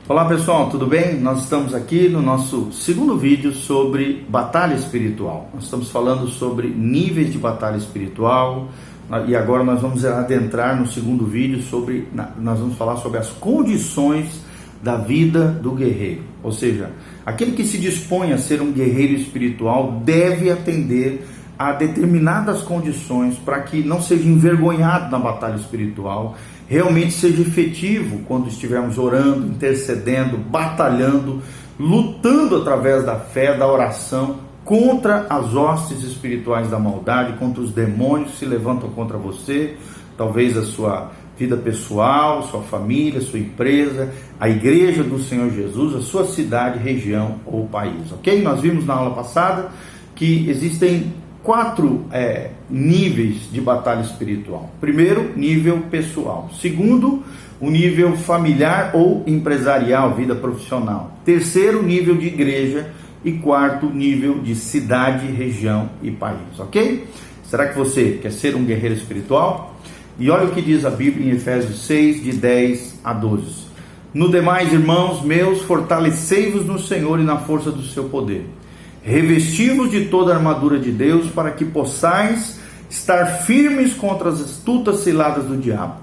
Olá pessoal, tudo bem? Nós estamos aqui no nosso segundo vídeo sobre batalha espiritual. Nós estamos falando sobre níveis de batalha espiritual e agora nós vamos adentrar no segundo vídeo nós vamos falar sobre as condições da vida do guerreiro. Ou seja, aquele que se dispõe a ser um guerreiro espiritual deve atender a determinadas condições para que não seja envergonhado na batalha espiritual, realmente seja efetivo quando estivermos orando, intercedendo, batalhando, lutando através da fé, da oração, contra as hostes espirituais da maldade, contra os demônios que se levantam contra você, talvez a sua vida pessoal, sua família, sua empresa, a igreja do Senhor Jesus, a sua cidade, região ou país, ok? Nós vimos na aula passada que existem 4 níveis de batalha espiritual. Primeiro, nível pessoal. Segundo, o nível familiar ou empresarial, vida profissional. Terceiro, nível de igreja. E quarto, nível de cidade, região e país, ok? Será que você quer ser um guerreiro espiritual? E olha o que diz a Bíblia em Efésios 6, de 10 a 12. No demais, irmãos meus, fortalecei-vos no Senhor e na força do seu poder. Revesti-vos de toda a armadura de Deus, para que possais estar firmes contra as astutas ciladas do diabo.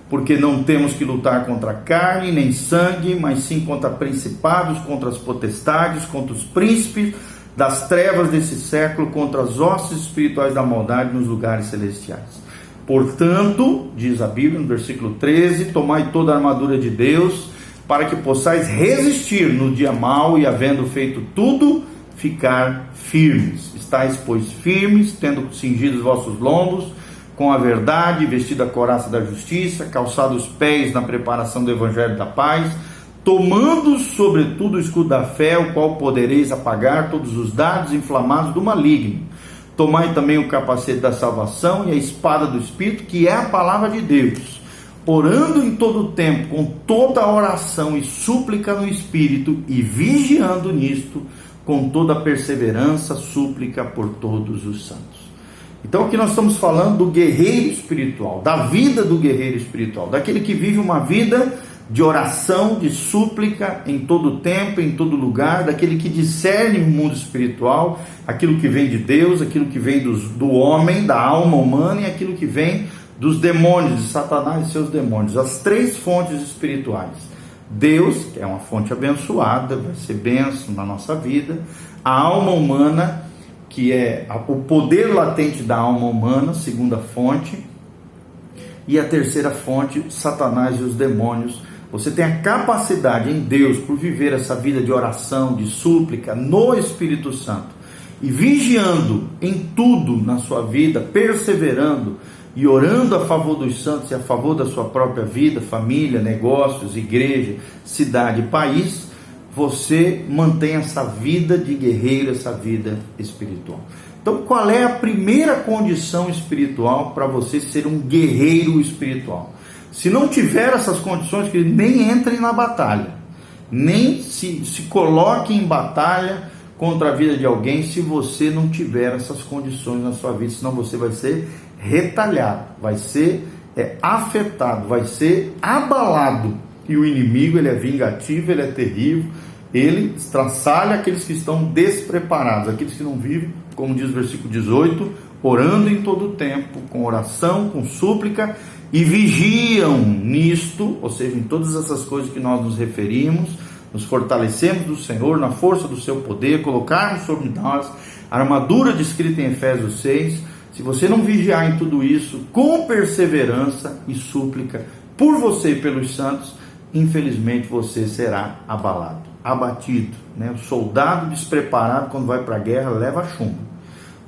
Porque não temos que lutar contra carne nem sangue, mas sim contra principados, contra as potestades, contra os príncipes das trevas desse século, contra as hostes espirituais da maldade nos lugares celestiais. Portanto, diz a Bíblia no versículo 13, tomai toda a armadura de Deus, para que possais resistir no dia mau e, havendo feito tudo, ficar firmes. Estais, pois, firmes, tendo cingido os vossos lombos com a verdade, vestido a couraça da justiça, calçado os pés na preparação do evangelho da paz, tomando sobretudo o escudo da fé, o qual podereis apagar todos os dardos inflamados do maligno. Tomai também o capacete da salvação e a espada do Espírito, que é a palavra de Deus, orando em todo o tempo, com toda a oração e súplica no Espírito, e vigiando nisto, com toda a perseverança, súplica por todos os santos. Então aqui nós estamos falando do guerreiro espiritual, da vida do guerreiro espiritual, daquele que vive uma vida de oração, de súplica em todo tempo, em todo lugar, daquele que discerne o mundo espiritual, aquilo que vem de Deus, aquilo que vem do homem, da alma humana, e aquilo que vem dos demônios, de Satanás e seus demônios, as 3 fontes espirituais. Deus, que é uma fonte abençoada, vai ser bênção na nossa vida. A alma humana, que é o poder latente da alma humana, segunda fonte. E a terceira fonte, Satanás e os demônios. Você tem a capacidade em Deus, por viver essa vida de oração, de súplica no Espírito Santo, e vigiando em tudo na sua vida, perseverando e orando a favor dos santos e a favor da sua própria vida, família, negócios, igreja, cidade e país, você mantém essa vida de guerreiro, essa vida espiritual. Então, qual é a primeira condição espiritual para você ser um guerreiro espiritual? Se não tiver essas condições, que nem entrem na batalha, nem se coloque em batalha contra a vida de alguém se você não tiver essas condições na sua vida, senão você vai ser retalhado, vai ser afetado, vai ser abalado. E o inimigo, ele é vingativo, ele é terrível, ele estraçalha aqueles que estão despreparados, aqueles que não vivem, como diz o versículo 18, orando em todo o tempo, com oração, com súplica, e vigiam nisto, ou seja, em todas essas coisas que nós nos referimos, nos fortalecemos do Senhor, na força do seu poder, colocarmos sobre nós a armadura descrita em Efésios 6, se você não vigiar em tudo isso, com perseverança e súplica, por você e pelos santos, infelizmente você será abalado, abatido, né? O soldado despreparado, quando vai para a guerra, leva chumbo.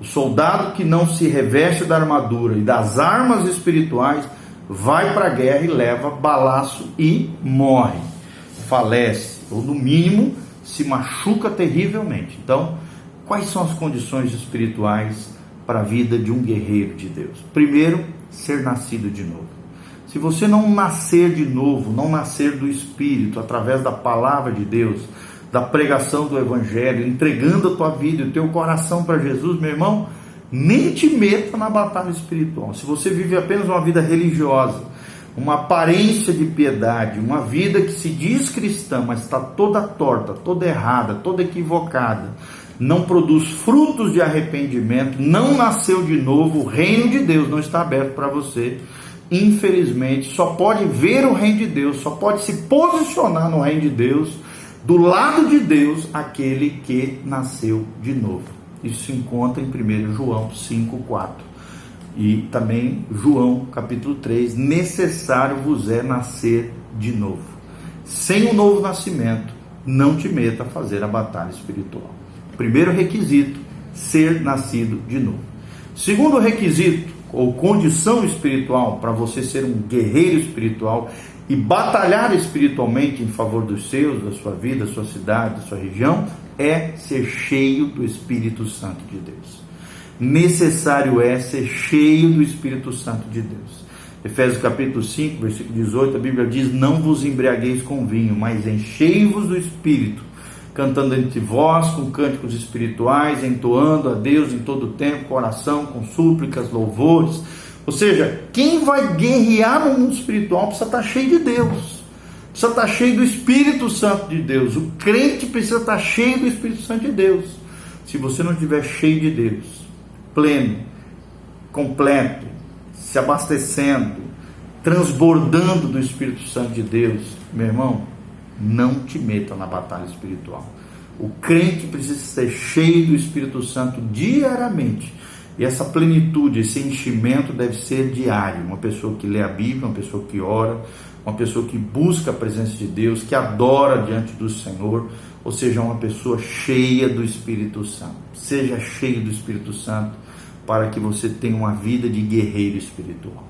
O soldado que não se reveste da armadura e das armas espirituais, vai para a guerra e leva balaço e morre, falece, ou no mínimo, se machuca terrivelmente. Então, quais são as condições espirituais para a vida de um guerreiro de Deus? Primeiro, ser nascido de novo. Se você não nascer de novo, não nascer do Espírito, através da palavra de Deus, da pregação do Evangelho, entregando a tua vida e o teu coração para Jesus, meu irmão, nem te meta na batalha espiritual. Se você vive apenas uma vida religiosa, uma aparência de piedade, uma vida que se diz cristã, mas está toda torta, toda errada, toda equivocada, não produz frutos de arrependimento, não nasceu de novo, o reino de Deus não está aberto para você. Infelizmente, só pode ver o reino de Deus, só pode se posicionar no reino de Deus, do lado de Deus, aquele que nasceu de novo. Isso se encontra em 1 João 5,4 e também João capítulo 3, necessário vos é nascer de novo. Sem o novo nascimento, não te meta a fazer a batalha espiritual. Primeiro requisito, ser nascido de novo. Segundo requisito, ou condição espiritual, para você ser um guerreiro espiritual e batalhar espiritualmente em favor dos seus, da sua vida, da sua cidade, da sua região, é ser cheio do Espírito Santo de Deus. Necessário é ser cheio do Espírito Santo de Deus. Efésios capítulo 5, versículo 18, a Bíblia diz: não vos embriagueis com vinho, mas enchei-vos do Espírito, cantando entre vós com cânticos espirituais, entoando a Deus em todo o tempo, com oração, com súplicas, louvores. Ou seja, quem vai guerrear no mundo espiritual precisa estar cheio de Deus, precisa estar cheio do Espírito Santo de Deus. O crente precisa estar cheio do Espírito Santo de Deus. Se você não estiver cheio de Deus, pleno, completo, se abastecendo, transbordando do Espírito Santo de Deus, meu irmão, não te meta na batalha espiritual. O crente precisa ser cheio do Espírito Santo diariamente. E essa plenitude, esse enchimento deve ser diário. Uma pessoa que lê a Bíblia, uma pessoa que ora, uma pessoa que busca a presença de Deus, que adora diante do Senhor, ou seja, uma pessoa cheia do Espírito Santo. Seja cheio do Espírito Santo para que você tenha uma vida de guerreiro espiritual.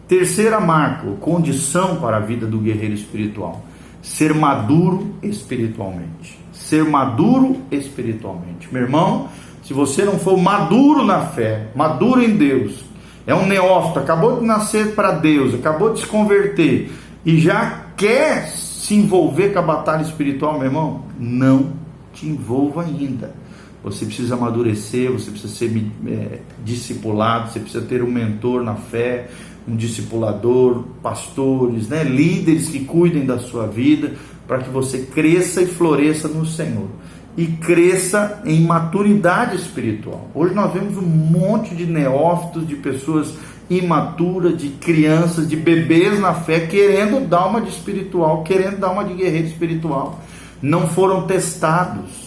Terceira marca, ou condição para a vida do guerreiro espiritual: ser maduro espiritualmente. Ser maduro espiritualmente. Meu irmão, se você não for maduro na fé, maduro em Deus, é um neófito, acabou de nascer para Deus, acabou de se converter e já quer se envolver com a batalha espiritual, meu irmão, não te envolva ainda. Você precisa amadurecer, você precisa ser discipulado, você precisa ter um mentor na fé, um discipulador, pastores, líderes que cuidem da sua vida, para que você cresça e floresça no Senhor. E cresça em maturidade espiritual. Hoje nós vemos um monte de neófitos, de pessoas imaturas, de crianças, de bebês na fé, querendo dar uma de espiritual, querendo dar uma de guerreiro espiritual. Não foram testados.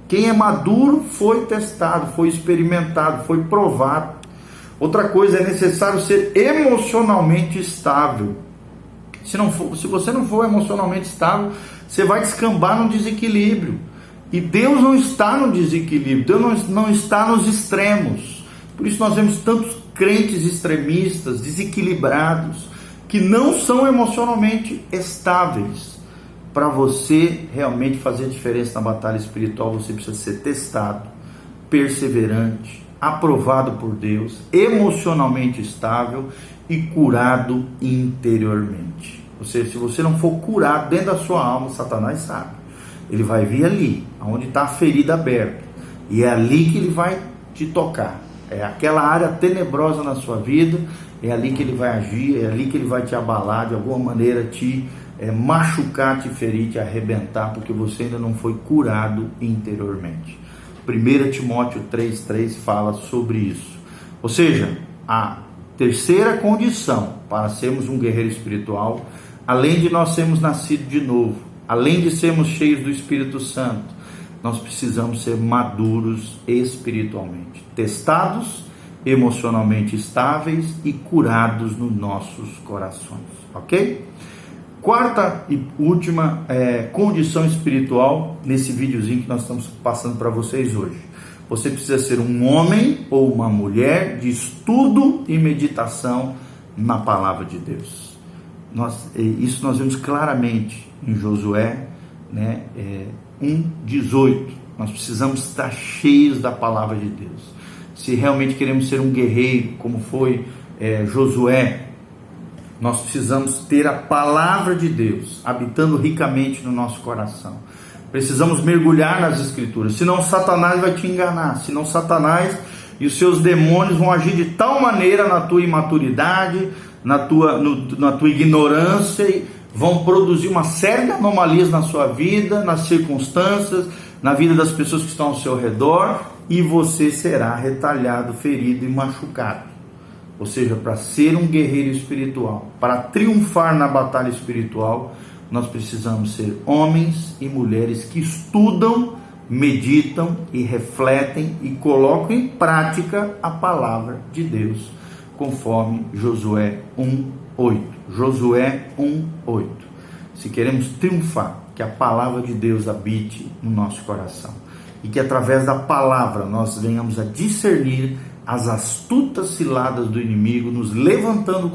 Quem é maduro foi testado, foi experimentado, foi provado. Outra coisa, é necessário ser emocionalmente estável. Se você não for emocionalmente estável, você vai descambar num desequilíbrio. E Deus não está no desequilíbrio, Deus não está nos extremos. Por isso nós vemos tantos crentes extremistas, desequilibrados, que não são emocionalmente estáveis. Para você realmente fazer a diferença na batalha espiritual, você precisa ser testado, perseverante, aprovado por Deus, emocionalmente estável e curado interiormente. Ou seja, se você não for curado dentro da sua alma, Satanás sabe. Ele vai vir ali, onde está a ferida aberta, e é ali que ele vai te tocar. É aquela área tenebrosa na sua vida, é ali que ele vai agir, é ali que ele vai te abalar, de alguma maneira te machucar, te ferir, te arrebentar, porque você ainda não foi curado interiormente. 1 Timóteo 3,3 fala sobre isso. Ou seja, a terceira condição para sermos um guerreiro espiritual, além de nós sermos nascidos de novo, além de sermos cheios do Espírito Santo, nós precisamos ser maduros espiritualmente, testados, emocionalmente estáveis e curados nos nossos corações, ok? Quarta e última condição espiritual nesse videozinho que nós estamos passando para vocês hoje. Você precisa ser um homem ou uma mulher de estudo e meditação na palavra de Deus. Isso nós vemos claramente em Josué 1:18. Nós precisamos estar cheios da palavra de Deus. Se realmente queremos ser um guerreiro, como foi Josué, nós precisamos ter a palavra de Deus habitando ricamente no nosso coração. Precisamos mergulhar nas Escrituras, senão Satanás vai te enganar, senão Satanás e os seus demônios vão agir de tal maneira na tua imaturidade, na tua ignorância, e vão produzir uma série de anomalias na sua vida, nas circunstâncias, na vida das pessoas que estão ao seu redor, e você será retalhado, ferido e machucado. Ou seja, para ser um guerreiro espiritual, para triunfar na batalha espiritual, nós precisamos ser homens e mulheres que estudam, meditam e refletem e colocam em prática a palavra de Deus, conforme Josué 1:8. Josué 1:8. Se queremos triunfar, que a palavra de Deus habite no nosso coração e que através da palavra nós venhamos a discernir as astutas ciladas do inimigo, nos levantando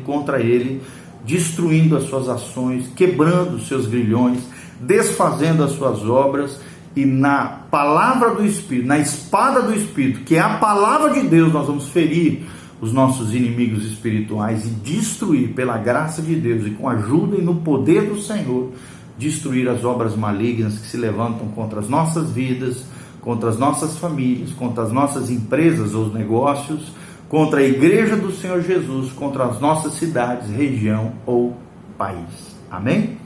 contra ele, destruindo as suas ações, quebrando os seus grilhões, desfazendo as suas obras, e na palavra do Espírito, na espada do Espírito, que é a palavra de Deus, nós vamos ferir os nossos inimigos espirituais e destruir, pela graça de Deus e com a ajuda e no poder do Senhor, destruir as obras malignas que se levantam contra as nossas vidas, contra as nossas famílias, contra as nossas empresas ou negócios, contra a igreja do Senhor Jesus, contra as nossas cidades, região ou país. Amém?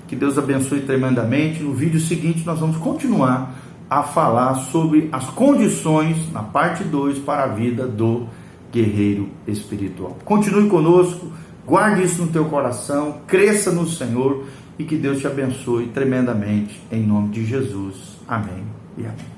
Que Deus abençoe tremendamente. No vídeo seguinte nós vamos continuar a falar sobre as condições, na parte 2, para a vida do guerreiro espiritual. Continue conosco, guarde isso no teu coração, cresça no Senhor e que Deus te abençoe tremendamente, em nome de Jesus. Amém e amém.